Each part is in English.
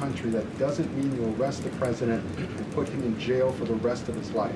country, that doesn't mean you arrest the president and put him in jail for the rest of his life.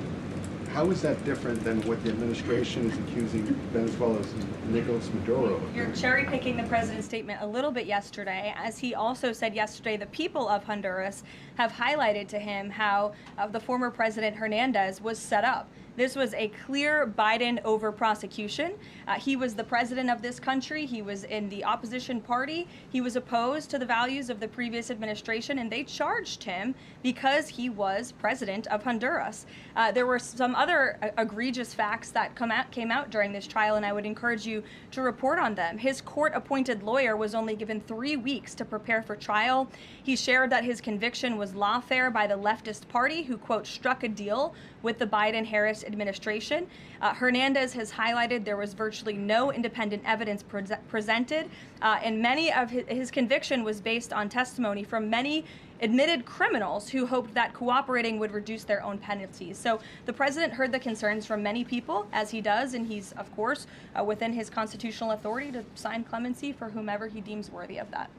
How is that different than what the administration is accusing Venezuela's Nicolas Maduro of? You're cherry picking the president's statement a little bit yesterday, as he also said yesterday the people of Honduras have highlighted to him how the former president Hernandez was set up. This was a clear Biden over-prosecution. He was the president of this country. He was in the opposition party. He was opposed to the values of the previous administration, and they charged him because he was president of Honduras. There were some other egregious facts that came out during this trial, and I would encourage you to report on them. His court-appointed lawyer was only given 3 weeks to prepare for trial. He shared that his conviction was lawfare by the leftist party, who, quote, struck a deal with the Biden-Harris administration. Hernandez has highlighted there was virtually no independent evidence presented, and many of his conviction was based on testimony from many admitted criminals who hoped that cooperating would reduce their own penalties. So the president heard the concerns from many people, as he does, and he's, of course, within his constitutional authority to sign clemency for whomever he deems worthy of that.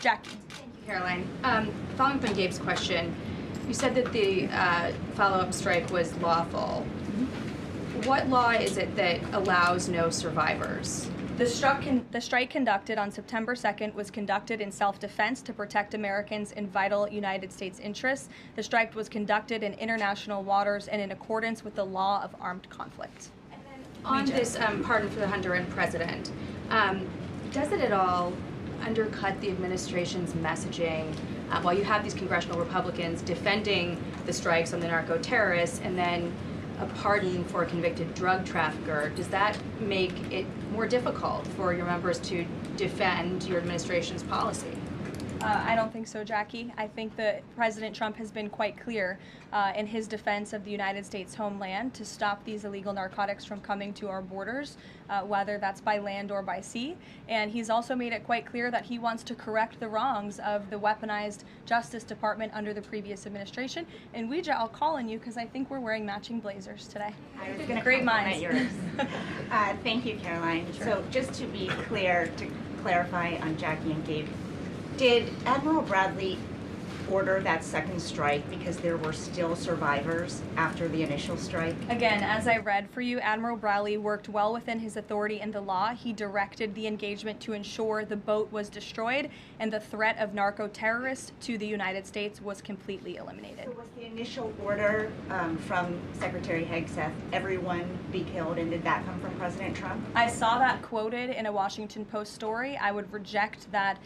Jackie. Thank you, Caroline. Following up on Gabe's question, you said that the follow-up strike was lawful. What law is it that allows no survivors? The strike conducted on September 2nd was conducted in self-defense to protect Americans in vital United States interests. The strike was conducted in international waters and in accordance with the law of armed conflict. And then on this pardon for the Honduran president, does it at all undercut the administration's messaging while you have these congressional Republicans defending the strikes on the narco-terrorists and then a pardon for a convicted drug trafficker? Does that make it more difficult for your members to defend your administration's policy? I don't think so, Jackie. I think that President Trump has been quite clear in his defense of the United States homeland to stop these illegal narcotics from coming to our borders, whether that's by land or by sea. And he's also made it quite clear that he wants to correct the wrongs of the weaponized Justice Department under the previous administration. And Ouija, I'll call on you because I think we're wearing matching blazers today. I was going to Great minds. yours. Thank you, Caroline. Sure. So just to be clear, to clarify on Jackie and Gabe, did Admiral Bradley order that second strike because there were still survivors after the initial strike? Again, as I read for you, Admiral Bradley worked well within his authority in the law. He directed the engagement to ensure the boat was destroyed and the threat of narco-terrorists to the United States was completely eliminated. So was the initial order from Secretary Hegseth, everyone be killed, and did that come from President Trump? I saw that quoted in a Washington Post story. I would reject that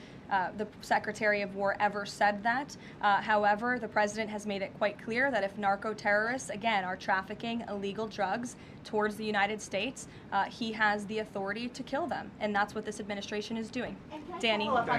the Secretary of War ever said that. However, the president has made it quite clear that if narco-terrorists, again, are trafficking illegal drugs towards the United States, he has the authority to kill them. And that's what this administration is doing. And can I Danny. follow up on